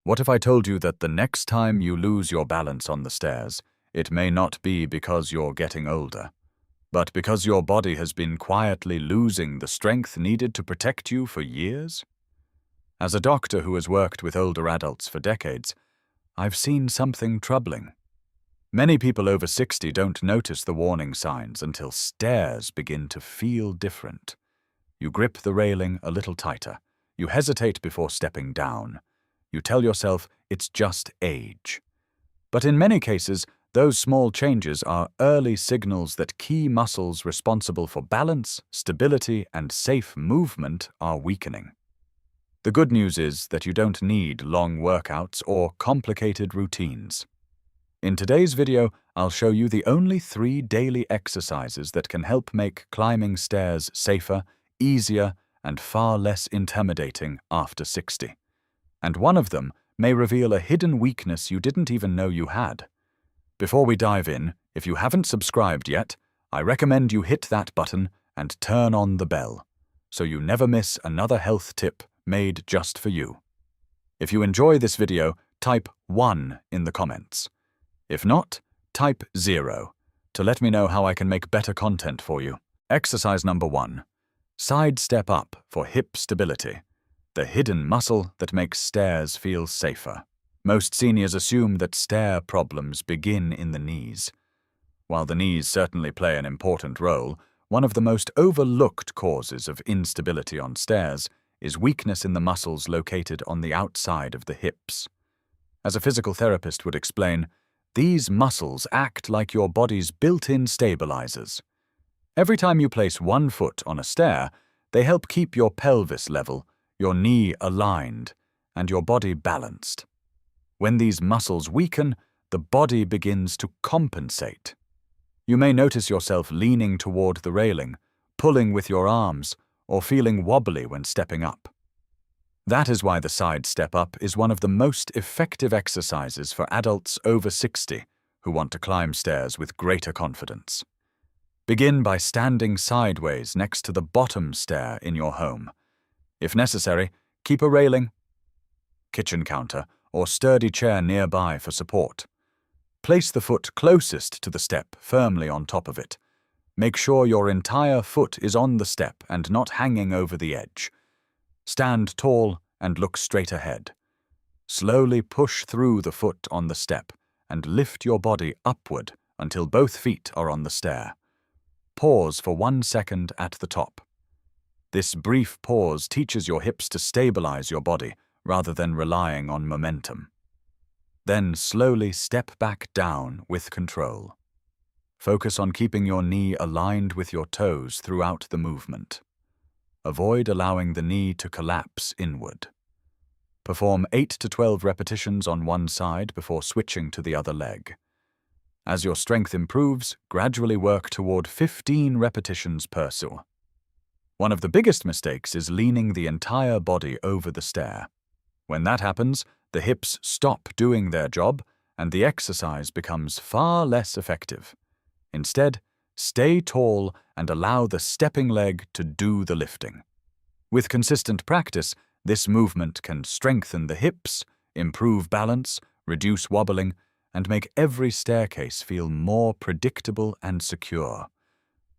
What if I told you that the next time you lose your balance on the stairs, it may not be because you're getting older, but because your body has been quietly losing the strength needed to protect you for years? As a doctor who has worked with older adults for decades, I've seen something troubling. Many people over 60 don't notice the warning signs until stairs begin to feel different. You grip the railing a little tighter. You hesitate before stepping down. You tell yourself it's just age. But in many cases, those small changes are early signals that key muscles responsible for balance, stability, and safe movement are weakening. The good news is that you don't need long workouts or complicated routines. In today's video, I'll show you the only 3 daily exercises that can help make climbing stairs safer, easier, and far less intimidating after 60. And one of them may reveal a hidden weakness you didn't even know you had. Before we dive in, if you haven't subscribed yet, I recommend you hit that button and turn on the bell, so you never miss another health tip made just for you. If you enjoy this video, type 1 in the comments. If not, type 0 to let me know how I can make better content for you. Exercise number 1. Side step up for hip stability, the hidden muscle that makes stairs feel safer. Most seniors assume that stair problems begin in the knees. While the knees certainly play an important role, one of the most overlooked causes of instability on stairs is weakness in the muscles located on the outside of the hips. As a physical therapist would explain, these muscles act like your body's built-in stabilizers. Every time you place one foot on a stair, they help keep your pelvis level, your knee aligned, and your body balanced. When these muscles weaken, the body begins to compensate. You may notice yourself leaning toward the railing, pulling with your arms, or feeling wobbly when stepping up. That is why the side step up is one of the most effective exercises for adults over 60 who want to climb stairs with greater confidence. Begin by standing sideways next to the bottom stair in your home. If necessary, keep a railing, kitchen counter, or sturdy chair nearby for support. Place the foot closest to the step firmly on top of it. Make sure your entire foot is on the step and not hanging over the edge. Stand tall and look straight ahead. Slowly push through the foot on the step and lift your body upward until both feet are on the stair. Pause for 1 second at the top. This brief pause teaches your hips to stabilize your body rather than relying on momentum. Then slowly step back down with control. Focus on keeping your knee aligned with your toes throughout the movement. Avoid allowing the knee to collapse inward. Perform 8 to 12 repetitions on one side before switching to the other leg. As your strength improves, gradually work toward 15 repetitions per set. One of the biggest mistakes is leaning the entire body over the stair. When that happens, the hips stop doing their job and the exercise becomes far less effective. Instead, stay tall and allow the stepping leg to do the lifting. With consistent practice, this movement can strengthen the hips, improve balance, reduce wobbling, and make every staircase feel more predictable and secure.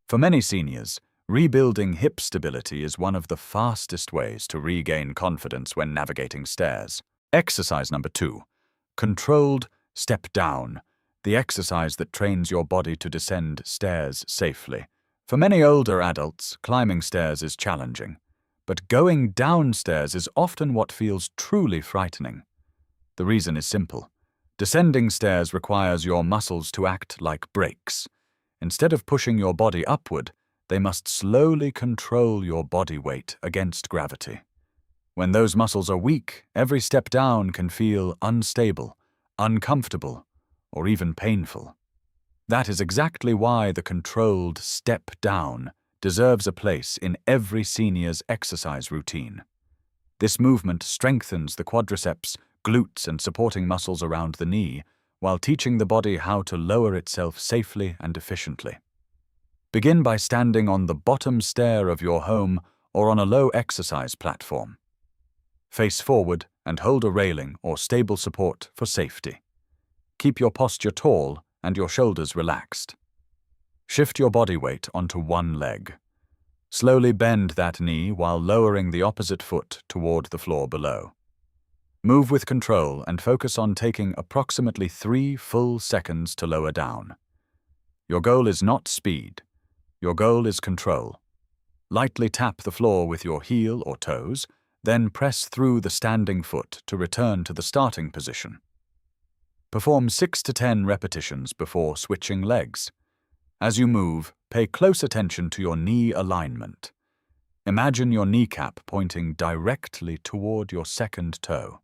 For many seniors, rebuilding hip stability is one of the fastest ways to regain confidence when navigating stairs. Exercise number 2. Controlled step down, the exercise that trains your body to descend stairs safely. For many older adults, climbing stairs is challenging, but going downstairs is often what feels truly frightening. The reason is simple. Descending stairs requires your muscles to act like brakes. Instead of pushing your body upward, they must slowly control your body weight against gravity. When those muscles are weak, every step down can feel unstable, uncomfortable, or even painful. That is exactly why the controlled step down deserves a place in every senior's exercise routine. This movement strengthens the quadriceps, glutes, and supporting muscles around the knee, while teaching the body how to lower itself safely and efficiently. Begin by standing on the bottom stair of your home or on a low exercise platform. Face forward and hold a railing or stable support for safety. Keep your posture tall and your shoulders relaxed. Shift your body weight onto one leg. Slowly bend that knee while lowering the opposite foot toward the floor below. Move with control and focus on taking approximately 3 full seconds to lower down. Your goal is not speed. Your goal is control. Lightly tap the floor with your heel or toes, then press through the standing foot to return to the starting position. Perform 6 to 10 repetitions before switching legs. As you move, pay close attention to your knee alignment. Imagine your kneecap pointing directly toward your second toe.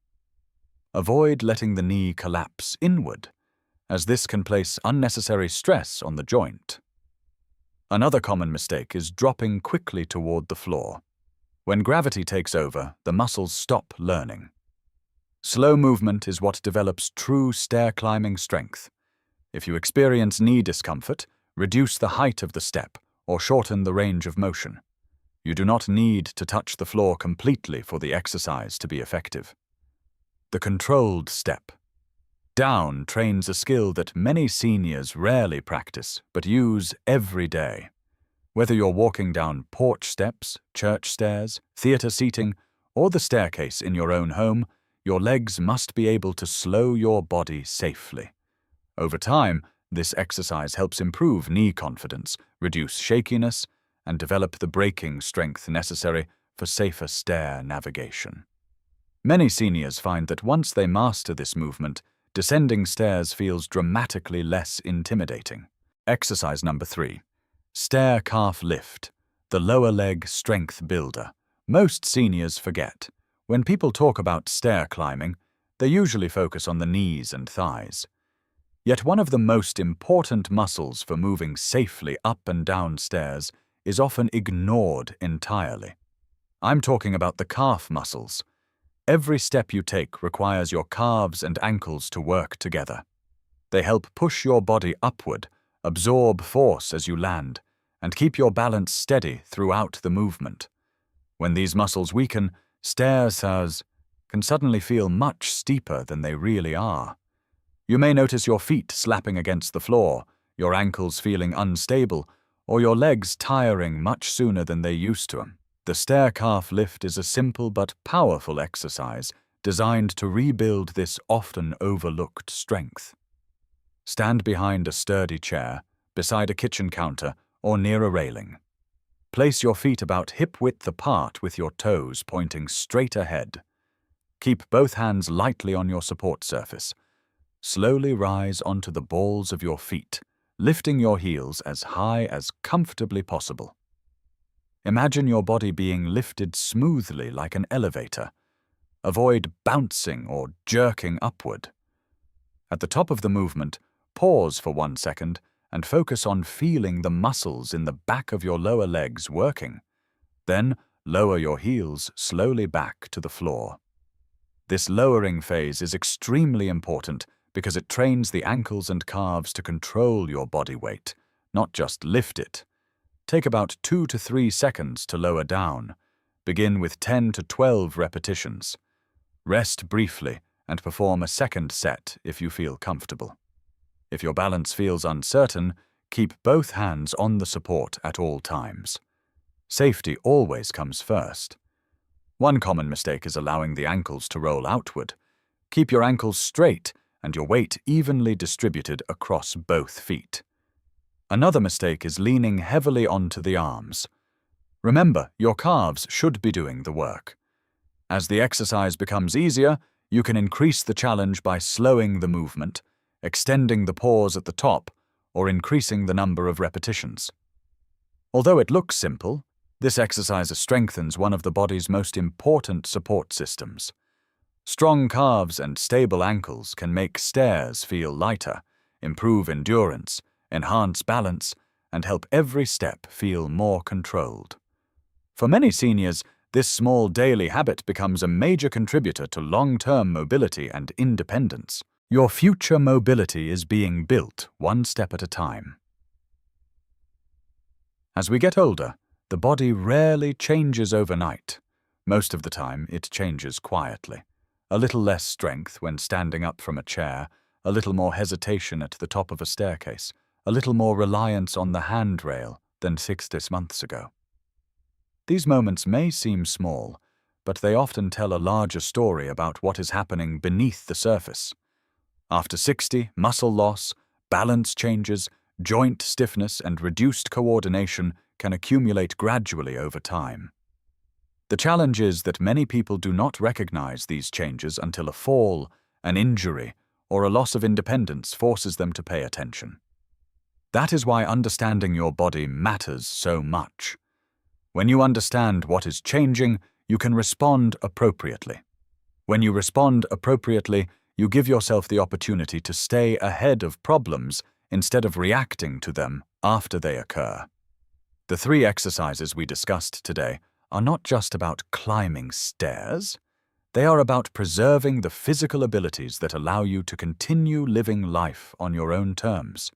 Avoid letting the knee collapse inward, as this can place unnecessary stress on the joint. Another common mistake is dropping quickly toward the floor. When gravity takes over, the muscles stop learning. Slow movement is what develops true stair-climbing strength. If you experience knee discomfort, reduce the height of the step or shorten the range of motion. You do not need to touch the floor completely for the exercise to be effective. The controlled step. Down trains a skill that many seniors rarely practice but use every day. Whether you're walking down porch steps, church stairs, theater seating, or the staircase in your own home, your legs must be able to slow your body safely. Over time, this exercise helps improve knee confidence, reduce shakiness, and develop the braking strength necessary for safer stair navigation. Many seniors find that once they master this movement, descending stairs feels dramatically less intimidating. Exercise number 3. Stair calf lift, the lower leg strength builder. Most seniors forget. When people talk about stair climbing, they usually focus on the knees and thighs. Yet one of the most important muscles for moving safely up and down stairs is often ignored entirely. I'm talking about the calf muscles. Every step you take requires your calves and ankles to work together. They help push your body upward, absorb force as you land, and keep your balance steady throughout the movement. When these muscles weaken, stairs can suddenly feel much steeper than they really are. You may notice your feet slapping against the floor, your ankles feeling unstable, or your legs tiring much sooner than they used to. The stair calf lift is a simple but powerful exercise designed to rebuild this often overlooked strength. Stand behind a sturdy chair, beside a kitchen counter, or near a railing. Place your feet about hip-width apart with your toes pointing straight ahead. Keep both hands lightly on your support surface. Slowly rise onto the balls of your feet, lifting your heels as high as comfortably possible. Imagine your body being lifted smoothly like an elevator. Avoid bouncing or jerking upward. At the top of the movement, pause for 1 second and focus on feeling the muscles in the back of your lower legs working. Then lower your heels slowly back to the floor. This lowering phase is extremely important because it trains the ankles and calves to control your body weight, not just lift it. Take about 2 to 3 seconds to lower down. Begin with 10 to 12 repetitions. Rest briefly and perform a second set if you feel comfortable. If your balance feels uncertain, keep both hands on the support at all times. Safety always comes first. One common mistake is allowing the ankles to roll outward. Keep your ankles straight and your weight evenly distributed across both feet. Another mistake is leaning heavily onto the arms. Remember, your calves should be doing the work. As the exercise becomes easier, you can increase the challenge by slowing the movement, extending the pause at the top, or increasing the number of repetitions. Although it looks simple, this exercise strengthens one of the body's most important support systems. Strong calves and stable ankles can make stairs feel lighter, improve endurance, enhance balance, and help every step feel more controlled. For many seniors, this small daily habit becomes a major contributor to long-term mobility and independence. Your future mobility is being built one step at a time. As we get older, the body rarely changes overnight. Most of the time, it changes quietly. A little less strength when standing up from a chair, a little more hesitation at the top of a staircase, a little more reliance on the handrail than 6 months ago. These moments may seem small, but they often tell a larger story about what is happening beneath the surface. After 60, muscle loss, balance changes, joint stiffness, and reduced coordination can accumulate gradually over time. The challenge is that many people do not recognize these changes until a fall, an injury, or a loss of independence forces them to pay attention. That is why understanding your body matters so much. When you understand what is changing, you can respond appropriately. When you respond appropriately, you give yourself the opportunity to stay ahead of problems instead of reacting to them after they occur. The 3 exercises we discussed today are not just about climbing stairs. They are about preserving the physical abilities that allow you to continue living life on your own terms.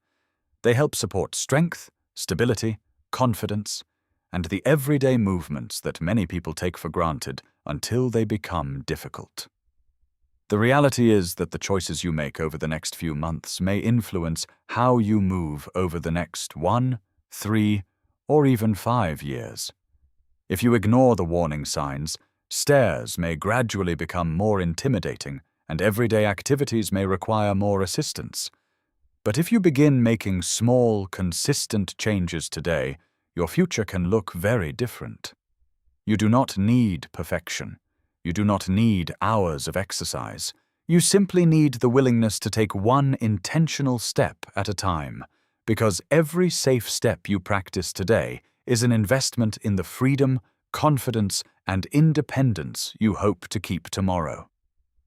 They help support strength, stability, confidence, and the everyday movements that many people take for granted until they become difficult. The reality is that the choices you make over the next few months may influence how you move over the next 1, 3, or even 5 years. If you ignore the warning signs, stairs may gradually become more intimidating and everyday activities may require more assistance. But if you begin making small, consistent changes today, your future can look very different. You do not need perfection. You do not need hours of exercise. You simply need the willingness to take one intentional step at a time, because every safe step you practice today is an investment in the freedom, confidence, and independence you hope to keep tomorrow.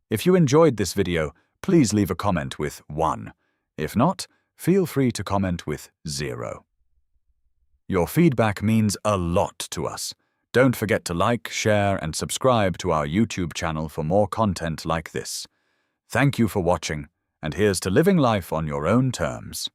If you enjoyed this video, please leave a comment with 1. If not, feel free to comment with 0. Your feedback means a lot to us. Don't forget to like, share, and subscribe to our YouTube channel for more content like this. Thank you for watching, and here's to living life on your own terms.